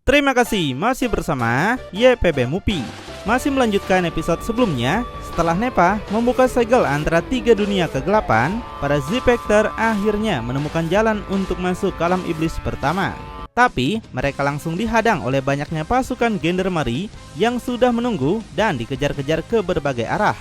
Terima kasih masih bersama YPB Mupi. Masih melanjutkan episode sebelumnya. Setelah Nepa membuka segel antara 3 dunia kegelapan, para Zipector akhirnya menemukan jalan untuk masuk ke alam iblis pertama. Tapi mereka langsung dihadang oleh banyaknya pasukan Gendarmerie yang sudah menunggu dan dikejar-kejar ke berbagai arah.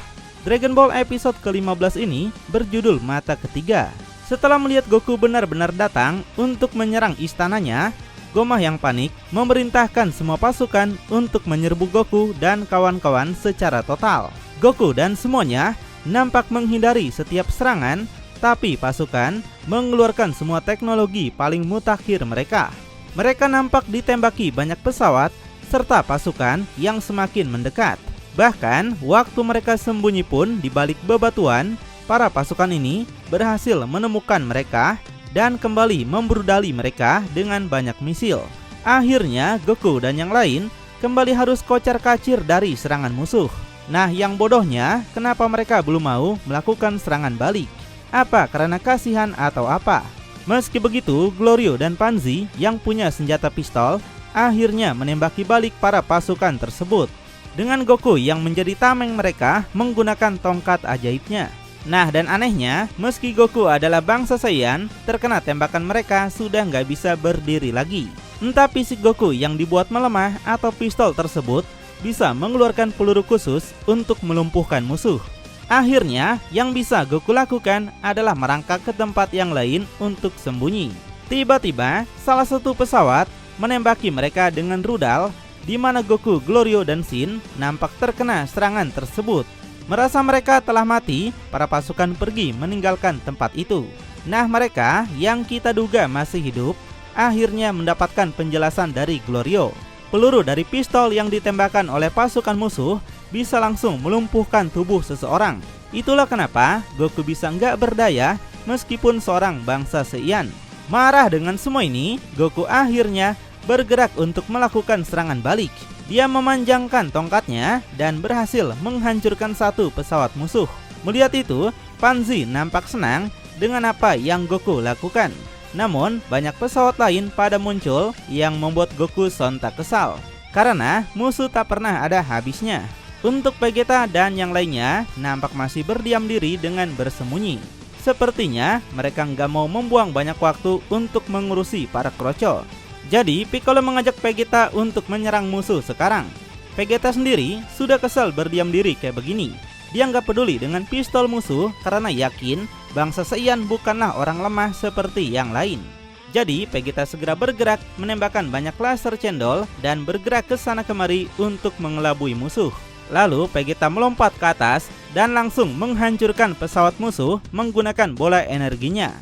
Dragon Ball episode ke-15 ini berjudul Mata Ketiga. Setelah melihat Goku benar-benar datang untuk menyerang istananya, Gomah yang panik memerintahkan semua pasukan untuk menyerbu Goku dan kawan-kawan secara total. Goku dan semuanya nampak menghindari setiap serangan, tapi pasukan mengeluarkan semua teknologi paling mutakhir mereka. Mereka nampak ditembaki banyak pesawat serta pasukan yang semakin mendekat. Bahkan waktu mereka sembunyi pun di balik bebatuan, para pasukan ini berhasil menemukan mereka dan kembali membrudali mereka dengan banyak misil. Akhirnya Goku dan yang lain kembali harus kocar-kacir dari serangan musuh. Nah, yang bodohnya, kenapa mereka belum mau melakukan serangan balik? Apa karena kasihan atau apa? Meski begitu, Glorio dan Panzi yang punya senjata pistol akhirnya menembaki balik para pasukan tersebut, dengan Goku yang menjadi tameng mereka menggunakan tongkat ajaibnya. Nah, dan anehnya, meski Goku adalah bangsa Saiyan, terkena tembakan mereka sudah nggak bisa berdiri lagi. Entah fisik Goku yang dibuat melemah atau pistol tersebut bisa mengeluarkan peluru khusus untuk melumpuhkan musuh. Akhirnya, yang bisa Goku lakukan adalah merangkak ke tempat yang lain untuk sembunyi. Tiba-tiba, salah satu pesawat menembaki mereka dengan rudal, di mana Goku, Glorio, dan Shin nampak terkena serangan tersebut. Merasa mereka telah mati, para pasukan pergi meninggalkan tempat itu. Nah, mereka yang kita duga masih hidup akhirnya mendapatkan penjelasan dari Glorio. Peluru dari pistol yang ditembakkan oleh pasukan musuh bisa langsung melumpuhkan tubuh seseorang. Itulah kenapa Goku bisa nggak berdaya meskipun seorang bangsa Saiyan. Marah dengan semua ini, Goku akhirnya bergerak untuk melakukan serangan balik. Dia memanjangkan tongkatnya dan berhasil menghancurkan satu pesawat musuh. Melihat itu, Panzi nampak senang dengan apa yang Goku lakukan. Namun, banyak pesawat lain pada muncul yang membuat Goku sontak kesal, karena musuh tak pernah ada habisnya. Untuk Vegeta dan yang lainnya nampak masih berdiam diri dengan bersembunyi. Sepertinya mereka nggak mau membuang banyak waktu untuk mengurusi para kroco. Jadi Piccolo mengajak Vegeta untuk menyerang musuh sekarang. Vegeta sendiri sudah kesal berdiam diri kayak begini. Dia nggak peduli dengan pistol musuh karena yakin bangsa Saiyan bukanlah orang lemah seperti yang lain. Jadi Vegeta segera bergerak menembakkan banyak laser cendol dan bergerak ke sana kemari untuk mengelabui musuh. Lalu Vegeta melompat ke atas dan langsung menghancurkan pesawat musuh menggunakan bola energinya.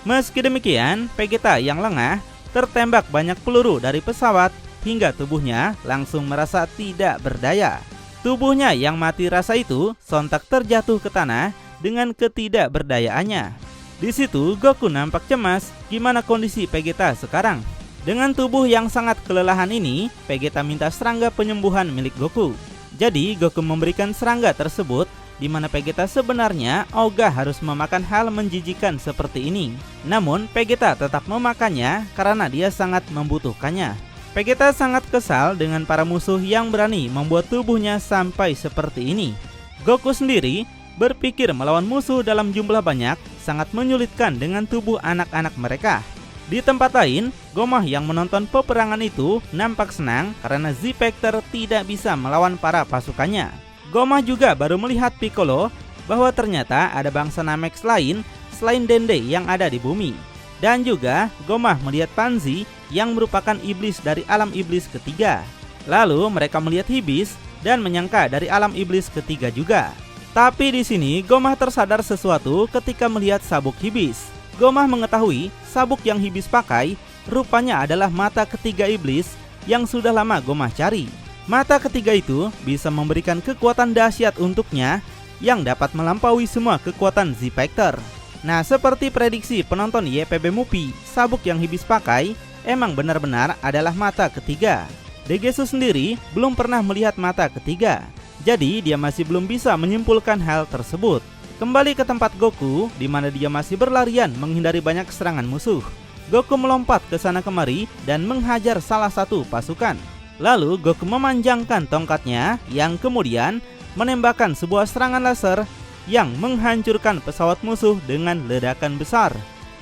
Meski demikian, Vegeta yang lengah tertembak banyak peluru dari pesawat hingga tubuhnya langsung merasa tidak berdaya. Tubuhnya yang mati rasa itu sontak terjatuh ke tanah dengan ketidakberdayaannya. Di situ Goku nampak cemas gimana kondisi Vegeta sekarang. Dengan tubuh yang sangat kelelahan ini, Vegeta minta serangga penyembuhan milik Goku. Jadi Goku memberikan serangga tersebut, di mana Vegeta sebenarnya ogah harus memakan hal menjijikan seperti ini. Namun Vegeta tetap memakannya karena dia sangat membutuhkannya. Vegeta sangat kesal dengan para musuh yang berani membuat tubuhnya sampai seperti ini. Goku sendiri berpikir melawan musuh dalam jumlah banyak sangat menyulitkan dengan tubuh anak-anak mereka. Di tempat lain, Gomah yang menonton peperangan itu nampak senang karena Zipector tidak bisa melawan para pasukannya. Gomah juga baru melihat Piccolo bahwa ternyata ada bangsa Namex lain selain Dende yang ada di bumi. Dan juga Gomah melihat Panzi yang merupakan iblis dari alam iblis ketiga. Lalu mereka melihat Hibis dan menyangka dari alam iblis ketiga juga. Tapi di sini Gomah tersadar sesuatu ketika melihat sabuk Hibis. Gomah mengetahui sabuk yang Hibis pakai rupanya adalah mata ketiga iblis yang sudah lama Gomah cari. Mata ketiga itu bisa memberikan kekuatan dahsyat untuknya yang dapat melampaui semua kekuatan Zipector. Nah, seperti prediksi penonton YPB Mupi, sabuk yang Hibis pakai emang benar-benar adalah mata ketiga. Degesu sendiri belum pernah melihat mata ketiga, jadi dia masih belum bisa menyimpulkan hal tersebut. Kembali ke tempat Goku, di mana dia masih berlarian menghindari banyak serangan musuh. Goku melompat ke sana kemari dan menghajar salah satu pasukan. Lalu Goku memanjangkan tongkatnya yang kemudian menembakkan sebuah serangan laser yang menghancurkan pesawat musuh dengan ledakan besar.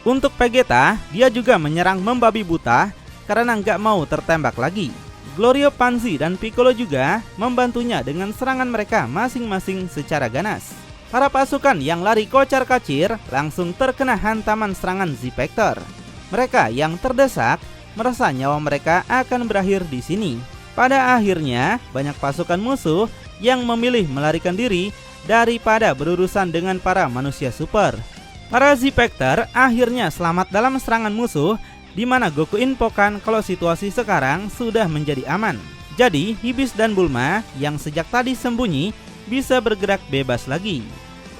Untuk Vegeta, dia juga menyerang membabi buta karena nggak mau tertembak lagi. Glorio, Panzi, dan Piccolo juga membantunya dengan serangan mereka masing-masing secara ganas. Para pasukan yang lari kocar-kacir langsung terkena hantaman serangan Z-Factor. Mereka yang terdesak merasa nyawa mereka akan berakhir di sini. Pada akhirnya, banyak pasukan musuh yang memilih melarikan diri daripada berurusan dengan para manusia super. Para Z-Factor akhirnya selamat dalam serangan musuh, di mana Goku infokan kalau situasi sekarang sudah menjadi aman. Jadi, Hibis dan Bulma yang sejak tadi sembunyi bisa bergerak bebas lagi.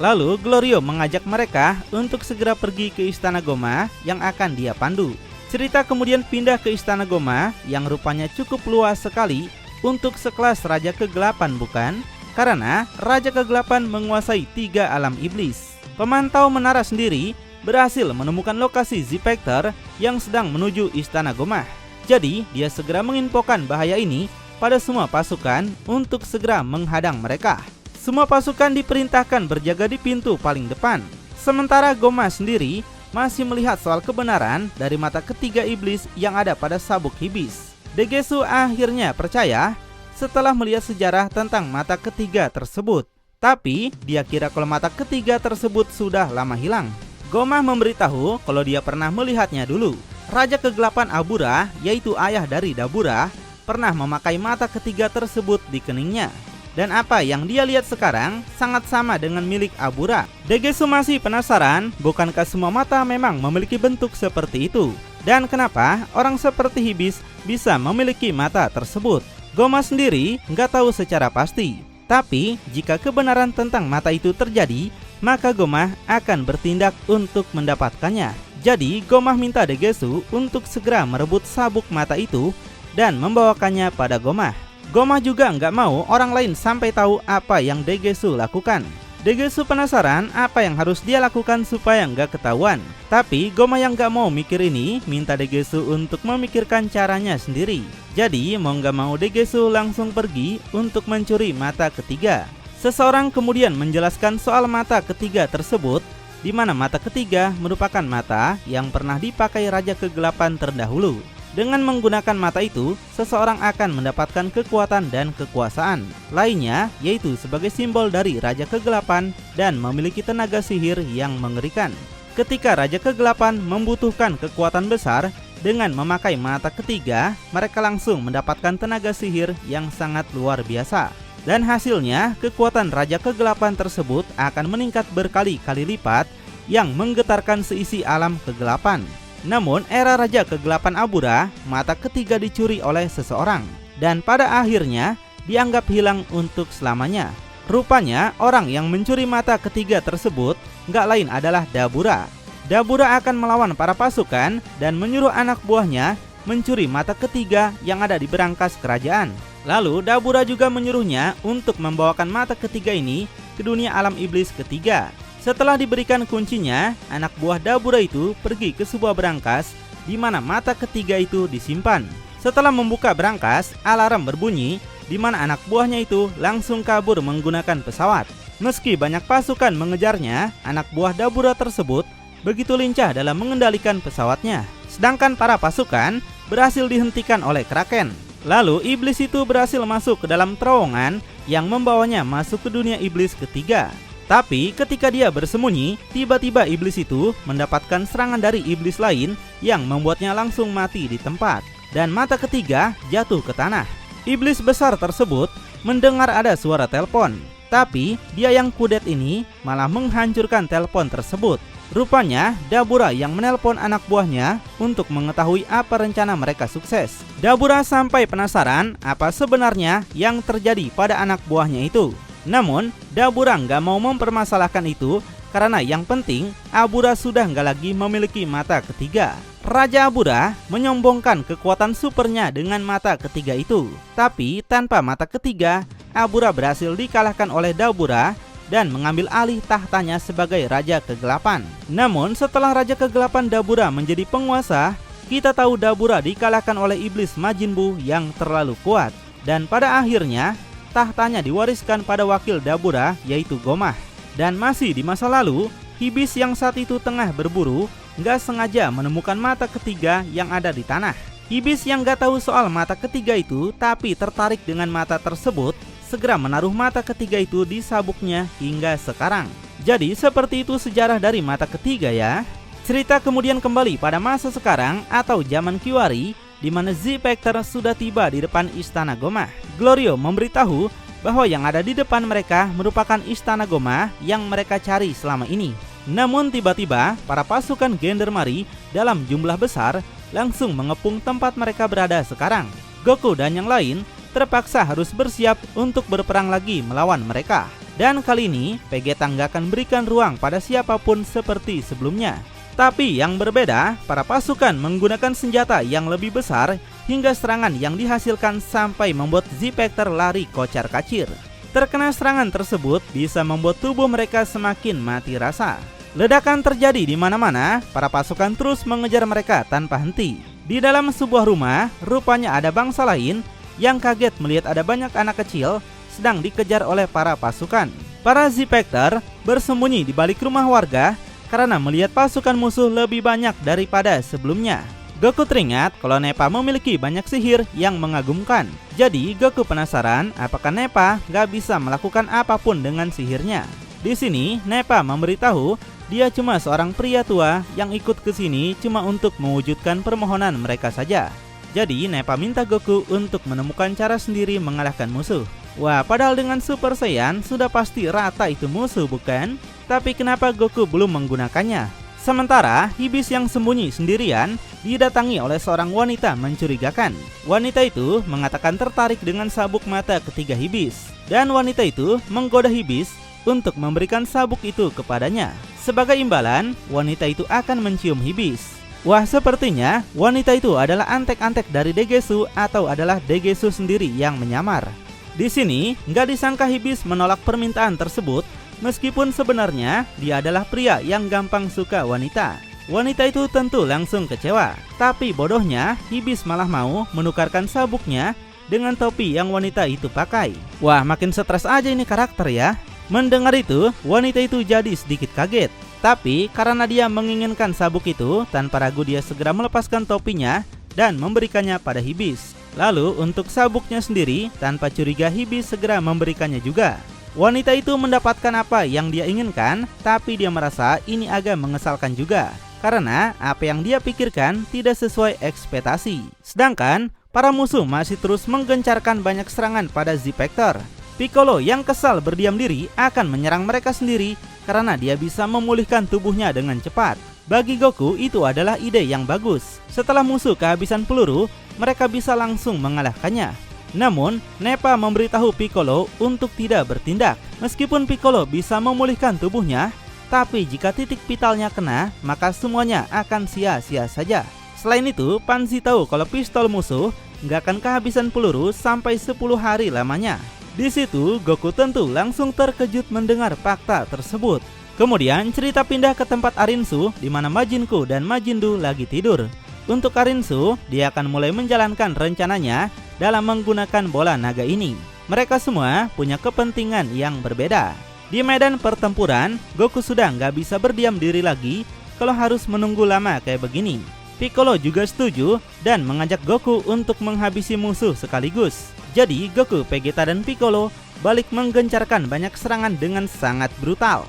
Lalu, Glorio mengajak mereka untuk segera pergi ke Istana Goma yang akan dia pandu. Cerita kemudian pindah ke Istana Goma yang rupanya cukup luas sekali untuk sekelas Raja Kegelapan, bukan? Karena Raja Kegelapan menguasai 3 alam iblis. Pemantau menara sendiri berhasil menemukan lokasi Z-Factor yang sedang menuju Istana Goma. Jadi, dia segera menginfokan bahaya ini pada semua pasukan untuk segera menghadang mereka. Semua pasukan diperintahkan berjaga di pintu paling depan. Sementara Goma sendiri masih melihat soal kebenaran dari mata ketiga iblis yang ada pada sabuk Hibis. Degesu akhirnya percaya setelah melihat sejarah tentang mata ketiga tersebut. Tapi, dia kira kalau mata ketiga tersebut sudah lama hilang. Goma memberitahu kalau dia pernah melihatnya dulu. Raja Kegelapan Abura, yaitu ayah dari Dabura, pernah memakai mata ketiga tersebut di keningnya. Dan apa yang dia lihat sekarang sangat sama dengan milik Abura. Degesu masih penasaran, bukankah semua mata memang memiliki bentuk seperti itu? Dan kenapa orang seperti Hibis bisa memiliki mata tersebut? Goma sendiri nggak tahu secara pasti. Tapi, jika kebenaran tentang mata itu terjadi, maka Goma akan bertindak untuk mendapatkannya. Jadi, Goma minta Degesu untuk segera merebut sabuk mata itu dan membawakannya pada Goma. Goma juga nggak mau orang lain sampai tahu apa yang Degesu lakukan. Degesu penasaran apa yang harus dia lakukan supaya nggak ketahuan. Tapi Goma yang nggak mau mikir ini minta Degesu untuk memikirkan caranya sendiri. Jadi mau nggak mau Degesu langsung pergi untuk mencuri mata ketiga. Seseorang kemudian menjelaskan soal mata ketiga tersebut, di mana mata ketiga merupakan mata yang pernah dipakai Raja Kegelapan terdahulu. Dengan menggunakan mata itu, seseorang akan mendapatkan kekuatan dan kekuasaan lainnya, yaitu sebagai simbol dari Raja Kegelapan dan memiliki tenaga sihir yang mengerikan. Ketika Raja Kegelapan membutuhkan kekuatan besar, dengan memakai mata ketiga, mereka langsung mendapatkan tenaga sihir yang sangat luar biasa. Dan hasilnya, kekuatan Raja Kegelapan tersebut akan meningkat berkali-kali lipat yang menggetarkan seisi alam kegelapan. Namun, era Raja Kegelapan Abura, mata ketiga dicuri oleh seseorang. Dan pada akhirnya, dianggap hilang untuk selamanya. Rupanya, orang yang mencuri mata ketiga tersebut nggak lain adalah Dabura. Dabura akan melawan para pasukan dan menyuruh anak buahnya mencuri mata ketiga yang ada di berangkas kerajaan. Lalu Dabura juga menyuruhnya untuk membawakan mata ketiga ini ke dunia alam iblis ketiga. Setelah diberikan kuncinya, anak buah Dabura itu pergi ke sebuah berangkas di mana mata ketiga itu disimpan. Setelah membuka berangkas, alarm berbunyi di mana anak buahnya itu langsung kabur menggunakan pesawat. Meski banyak pasukan mengejarnya, anak buah Dabura tersebut begitu lincah dalam mengendalikan pesawatnya. Sedangkan para pasukan berhasil dihentikan oleh Kraken. Lalu iblis itu berhasil masuk ke dalam terowongan yang membawanya masuk ke dunia iblis ketiga. Tapi ketika dia bersembunyi, tiba-tiba iblis itu mendapatkan serangan dari iblis lain yang membuatnya langsung mati di tempat. Dan mata ketiga jatuh ke tanah. Iblis besar tersebut mendengar ada suara telepon. Tapi dia yang kudet ini malah menghancurkan telepon tersebut. Rupanya Dabura yang menelpon anak buahnya untuk mengetahui apa rencana mereka sukses. Dabura sampai penasaran apa sebenarnya yang terjadi pada anak buahnya itu. Namun Dabura nggak mau mempermasalahkan itu karena yang penting Abura sudah nggak lagi memiliki mata ketiga. Raja Abura menyombongkan kekuatan supernya dengan mata ketiga itu. Tapi tanpa mata ketiga, Abura berhasil dikalahkan oleh Dabura dan mengambil alih tahtanya sebagai Raja Kegelapan. Namun setelah Raja Kegelapan Dabura menjadi penguasa, kita tahu Dabura dikalahkan oleh iblis Majin Buu yang terlalu kuat. Dan pada akhirnya tahtanya diwariskan pada wakil Dabura yaitu Gomah. Dan masih di masa lalu, Hibis yang saat itu tengah berburu nggak sengaja menemukan mata ketiga yang ada di tanah. Hibis yang nggak tahu soal mata ketiga itu tapi tertarik dengan mata tersebut segera menaruh mata ketiga itu di sabuknya hingga sekarang. Jadi seperti itu sejarah dari mata ketiga ya. Cerita kemudian kembali pada masa sekarang atau zaman Kiwari, di mana Z-Factor sudah tiba di depan istana Gomah. Glorio memberitahu bahwa yang ada di depan mereka merupakan istana Gomah yang mereka cari selama ini. Namun tiba-tiba para pasukan Gendermari dalam jumlah besar langsung mengepung tempat mereka berada sekarang. Goku dan yang lain terpaksa harus bersiap untuk berperang lagi melawan mereka. Dan kali ini Vegeta nggak akan berikan ruang pada siapapun seperti sebelumnya. Tapi yang berbeda, para pasukan menggunakan senjata yang lebih besar hingga serangan yang dihasilkan sampai membuat Z-Factor lari kocar-kacir. Terkena serangan tersebut bisa membuat tubuh mereka semakin mati rasa. Ledakan terjadi di mana-mana, para pasukan terus mengejar mereka tanpa henti. Di dalam sebuah rumah, rupanya ada bangsa lain yang kaget melihat ada banyak anak kecil sedang dikejar oleh para pasukan. Para Z-Factor bersembunyi di balik rumah warga karena melihat pasukan musuh lebih banyak daripada sebelumnya. Goku teringat kalau Nappa memiliki banyak sihir yang mengagumkan. Jadi Goku penasaran apakah Nappa gak bisa melakukan apapun dengan sihirnya. Di sini Nappa memberitahu dia cuma seorang pria tua yang ikut ke sini cuma untuk mewujudkan permohonan mereka saja. Jadi Nappa minta Goku untuk menemukan cara sendiri mengalahkan musuh. Wah, padahal dengan Super Saiyan sudah pasti rata itu musuh bukan? Tapi kenapa Goku belum menggunakannya? Sementara Hibis yang sembunyi sendirian didatangi oleh seorang wanita mencurigakan. Wanita itu mengatakan tertarik dengan sabuk mata ketiga Hibis. Dan wanita itu menggoda Hibis untuk memberikan sabuk itu kepadanya. Sebagai imbalan, wanita itu akan mencium Hibis. Wah, sepertinya wanita itu adalah antek-antek dari Degesu atau adalah Degesu sendiri yang menyamar. Di sini nggak disangka Hibis menolak permintaan tersebut, meskipun sebenarnya dia adalah pria yang gampang suka wanita. Wanita itu tentu langsung kecewa, tapi bodohnya Hibis malah mau menukarkan sabuknya dengan topi yang wanita itu pakai. Wah, makin stres aja ini karakter ya. Mendengar itu, wanita itu jadi sedikit kaget. Tapi karena dia menginginkan sabuk itu, tanpa ragu dia segera melepaskan topinya dan memberikannya pada Hibis. Lalu untuk sabuknya sendiri, tanpa curiga Hibis segera memberikannya juga. Wanita itu mendapatkan apa yang dia inginkan, tapi dia merasa ini agak mengesalkan juga. Karena apa yang dia pikirkan tidak sesuai ekspektasi. Sedangkan para musuh masih terus menggencarkan banyak serangan pada Z-Factor. Piccolo yang kesal berdiam diri akan menyerang mereka sendiri karena dia bisa memulihkan tubuhnya dengan cepat. Bagi Goku itu adalah ide yang bagus. Setelah musuh kehabisan peluru, mereka bisa langsung mengalahkannya. Namun, Nappa memberitahu Piccolo untuk tidak bertindak. Meskipun Piccolo bisa memulihkan tubuhnya, tapi jika titik vitalnya kena, maka semuanya akan sia-sia saja. Selain itu, Panzi tahu kalau pistol musuh nggak akan kehabisan peluru sampai 10 hari lamanya. Di situ Goku tentu langsung terkejut mendengar fakta tersebut. Kemudian cerita pindah ke tempat Arinsu di mana Majinku dan Majindu lagi tidur. Untuk Arinsu, dia akan mulai menjalankan rencananya dalam menggunakan bola naga ini. Mereka semua punya kepentingan yang berbeda. Di medan pertempuran, Goku sudah nggak bisa berdiam diri lagi kalau harus menunggu lama kayak begini. Piccolo juga setuju dan mengajak Goku untuk menghabisi musuh sekaligus. Jadi Goku, Vegeta, dan Piccolo balik menggencarkan banyak serangan dengan sangat brutal.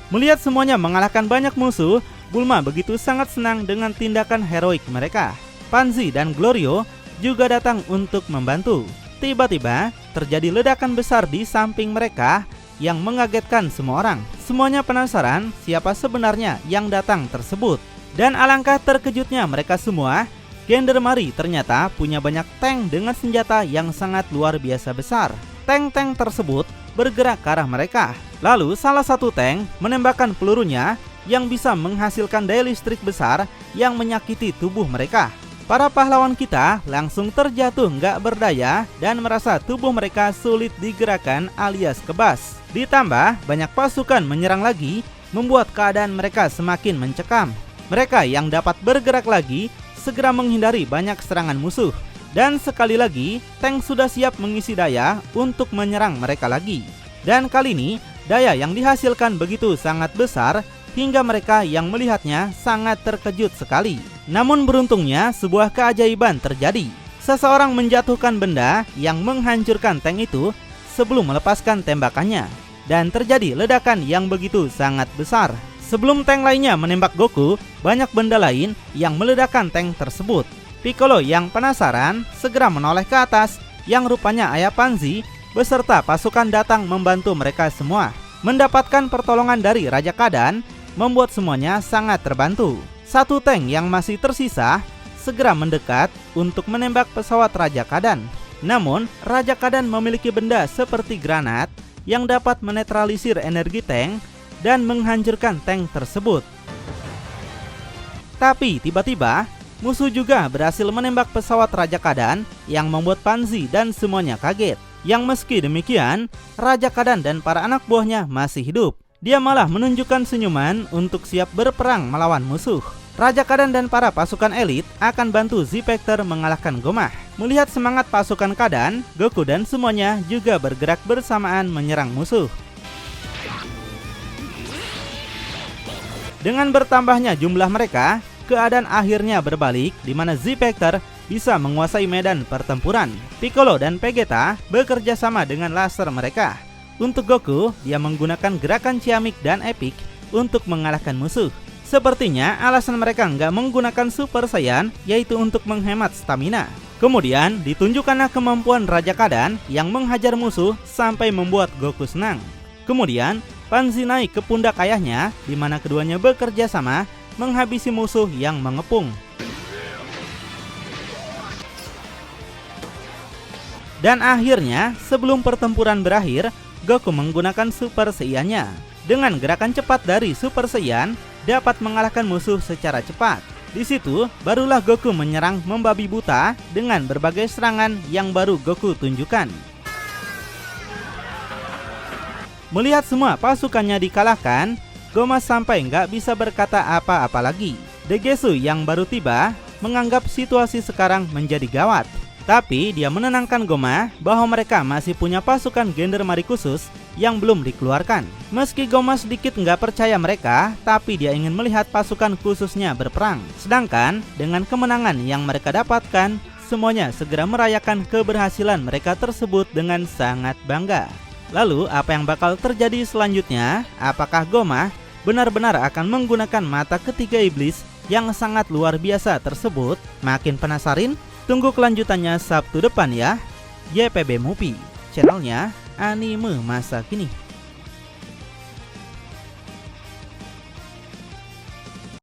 Melihat semuanya mengalahkan banyak musuh, Bulma begitu sangat senang dengan tindakan heroik mereka. Panzi dan Glorio juga datang untuk membantu. Tiba-tiba terjadi ledakan besar di samping mereka yang mengagetkan semua orang. Semuanya penasaran siapa sebenarnya yang datang tersebut. Dan alangkah terkejutnya mereka semua, Gendermari ternyata punya banyak tank dengan senjata yang sangat luar biasa besar. Tank-tank tersebut bergerak ke arah mereka. Lalu salah satu tank menembakkan pelurunya yang bisa menghasilkan daya listrik besar yang menyakiti tubuh mereka. Para pahlawan kita langsung terjatuh nggak berdaya dan merasa tubuh mereka sulit digerakkan alias kebas. Ditambah banyak pasukan menyerang lagi, membuat keadaan mereka semakin mencekam. Mereka yang dapat bergerak lagi segera menghindari banyak serangan musuh. Dan sekali lagi, tank sudah siap mengisi daya untuk menyerang mereka lagi. Dan kali ini, daya yang dihasilkan begitu sangat besar hingga mereka yang melihatnya sangat terkejut sekali. Namun beruntungnya sebuah keajaiban terjadi. Seseorang menjatuhkan benda yang menghancurkan tank itu sebelum melepaskan tembakannya. Dan terjadi ledakan yang begitu sangat besar. Sebelum tank lainnya menembak Goku, banyak benda lain yang meledakkan tank tersebut. Piccolo yang penasaran segera menoleh ke atas yang rupanya Ayah Panzi beserta pasukan datang membantu mereka semua. Mendapatkan pertolongan dari Raja Kadan membuat semuanya sangat terbantu. Satu tank yang masih tersisa segera mendekat untuk menembak pesawat Raja Kadan. Namun, Raja Kadan memiliki benda seperti granat yang dapat menetralisir energi tank dan menghancurkan tank tersebut. Tapi tiba-tiba, musuh juga berhasil menembak pesawat Raja Kadan yang membuat Panzi dan semuanya kaget. Yang meski demikian, Raja Kadan dan para anak buahnya masih hidup. Dia malah menunjukkan senyuman untuk siap berperang melawan musuh. Raja Kadan dan para pasukan elit akan bantu Z-Factor mengalahkan Gomah. Melihat semangat pasukan Kadan, Goku dan semuanya juga bergerak bersamaan menyerang musuh. Dengan bertambahnya jumlah mereka, keadaan akhirnya berbalik di mana Z-Factor bisa menguasai medan pertempuran. Piccolo dan Vegeta bekerja sama dengan laser mereka. Untuk Goku, dia menggunakan gerakan ciamik dan epik untuk mengalahkan musuh. Sepertinya alasan mereka nggak menggunakan Super Saiyan yaitu untuk menghemat stamina. Kemudian ditunjukkanlah kemampuan Raja Kadan yang menghajar musuh sampai membuat Goku senang. Kemudian Panzi naik ke pundak ayahnya di mana keduanya bekerja sama menghabisi musuh yang mengepung. Dan akhirnya sebelum pertempuran berakhir, Goku menggunakan Super Saiyan-nya. Dengan gerakan cepat dari Super Saiyan dapat mengalahkan musuh secara cepat. Di situ barulah Goku menyerang membabi buta dengan berbagai serangan yang baru Goku tunjukkan. Melihat semua pasukannya dikalahkan, Goma sampai nggak bisa berkata apa-apa lagi. Degesu yang baru tiba menganggap situasi sekarang menjadi gawat. Tapi dia menenangkan Goma bahwa mereka masih punya pasukan gendermari khusus yang belum dikeluarkan. Meski Goma sedikit nggak percaya mereka, tapi dia ingin melihat pasukan khususnya berperang. Sedangkan dengan kemenangan yang mereka dapatkan, semuanya segera merayakan keberhasilan mereka tersebut dengan sangat bangga. Lalu apa yang bakal terjadi selanjutnya? Apakah Goma benar-benar akan menggunakan mata ketiga iblis yang sangat luar biasa tersebut? Makin penasaran? Tunggu kelanjutannya Sabtu depan ya. YPB Movie, channelnya anime masa kini.